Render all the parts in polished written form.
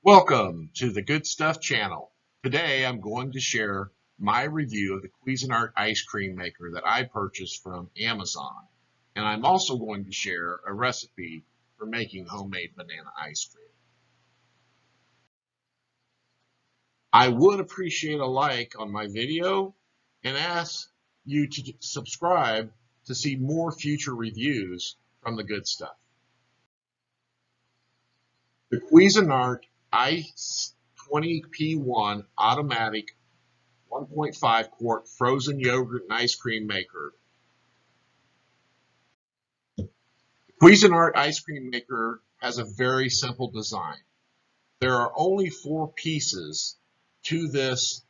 Welcome to the Good Stuff channel. Today I'm going to share my review of the Cuisinart ice cream maker that I purchased from Amazon. And I'm also going to share a recipe for making homemade banana ice cream. I would appreciate a like on my video and ask you to subscribe to see more future reviews from the Good Stuff. The Cuisinart ICE-20P1 automatic 1.5-quart frozen yogurt and ice cream maker. The Cuisinart ice cream maker has a very simple design. There are only 4 pieces to this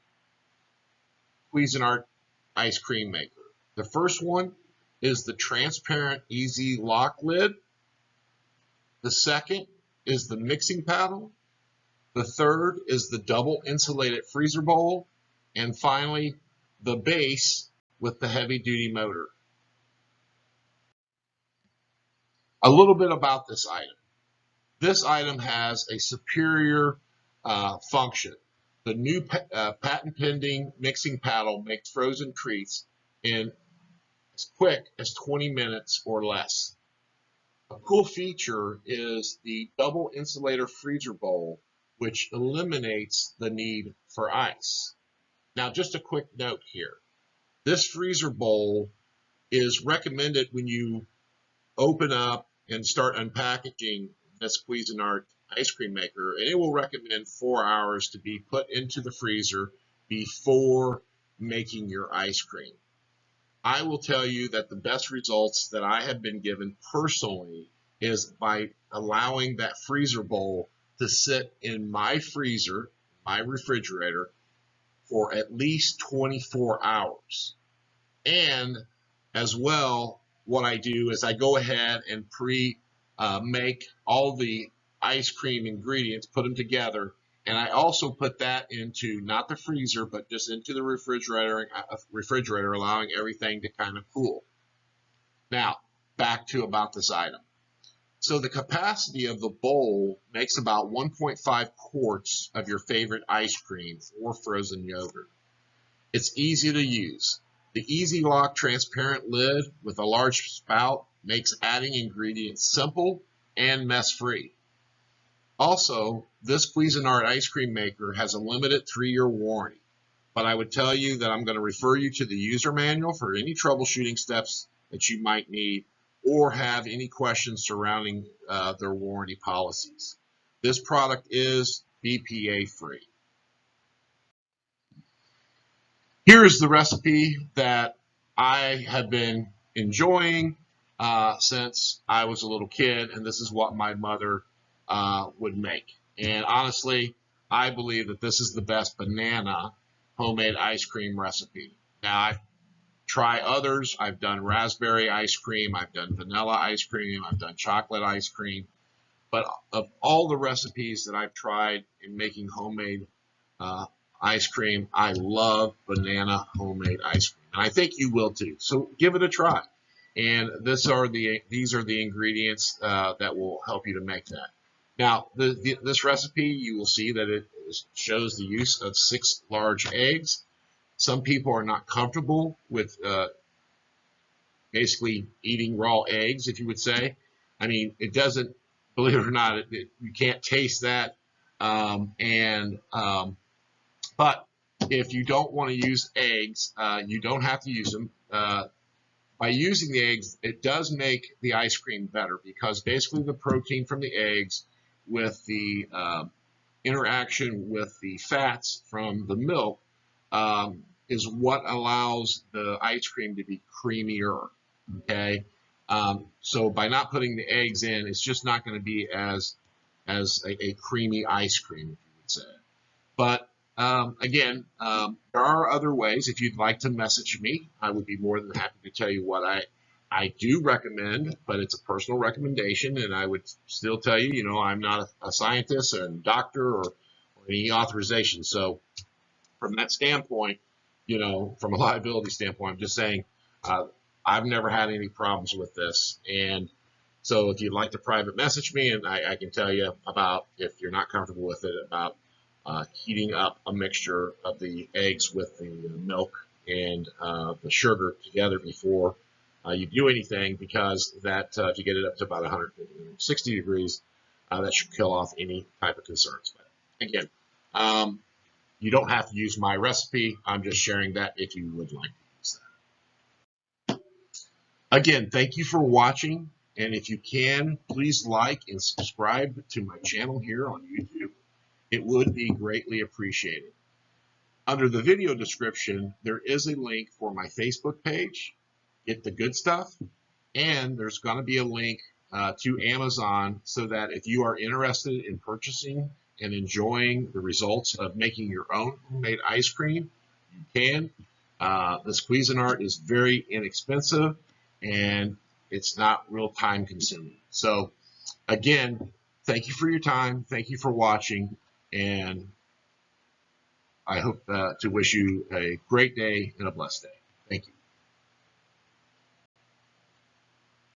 Cuisinart ice cream maker. The first one is the transparent easy lock lid. The second is the mixing paddle. The third is the double insulated freezer bowl. And finally, the base with the heavy duty motor. A little bit about this item. This item has a superior function. The new patent pending mixing paddle makes frozen treats in as quick as 20 minutes or less. A cool feature is the double insulator freezer bowl, which eliminates the need for ice. Now, just a quick note here. This freezer bowl is recommended when you open up and start unpackaging this Cuisinart ice cream maker, and it will recommend 4 hours to be put into the freezer before making your ice cream. I will tell you that the best results that I have been given personally is by allowing that freezer bowl to sit in my freezer, my refrigerator, for at least 24 hours. And as well, what I do is I go ahead and make all the ice cream ingredients, put them together, and I also put that into not the freezer, but just into the refrigerator, allowing everything to kind of cool. Now, back to about this item. So the capacity of the bowl makes about 1.5 quarts of your favorite ice cream or frozen yogurt. It's easy to use. The Easy Lock transparent lid with a large spout makes adding ingredients simple and mess-free. Also, this Cuisinart ice cream maker has a limited 3-year warranty, but I would tell you that I'm going to refer you to the user manual for any troubleshooting steps that you might need or have any questions surrounding their warranty policies. This product is BPA free. Here's the recipe that I have been enjoying since I was a little kid, and this is what my mother would make. And honestly, I believe that this is the best banana homemade ice cream recipe. Now, I try others. I've done raspberry ice cream, I've done vanilla ice cream, I've done chocolate ice cream. But of all the recipes that I've tried in making homemade ice cream, I love banana homemade ice cream. And I think you will too. So give it a try. And these are the ingredients that will help you to make that. Now, this recipe, you will see that it shows the use of 6 large eggs. Some people are not comfortable with basically eating raw eggs, if you would say. I mean, it doesn't, believe it or not, you can't taste that. But if you don't want to use eggs, you don't have to use them. By using the eggs, it does make the ice cream better because basically the protein from the eggs with the interaction with the fats from the milk is what allows the ice cream to be creamier, okay? So by not putting the eggs in, it's just not going to be as a creamy ice cream, if you would say. But again, there are other ways. If you'd like to message me, I would be more than happy to tell you what I do recommend, but it's a personal recommendation, and I would still tell you, I'm not a scientist or a doctor or any authorization. So from that standpoint, from a liability standpoint, I'm just saying I've never had any problems with this. And So if you'd like to private message me, and I can tell you about, if you're not comfortable with it, about heating up a mixture of the eggs with the milk and the sugar together before you do anything, because that if you get it up to about 160 degrees, that should kill off any type of concerns. But again, you don't have to use my recipe. I'm just sharing that if you would like to use that. Again, thank you for watching. And if you can, please like and subscribe to my channel here on YouTube. It would be greatly appreciated. Under the video description, there is a link for my Facebook page, Get the Good Stuff, and there's going to be a link to Amazon, so that if you are interested in purchasing and enjoying the results of making your own homemade ice cream, you can. This Cuisinart is very inexpensive, and it's not real time consuming. So again, thank you for your time. Thank you for watching, and I hope to wish you a great day and a blessed day. Thank you.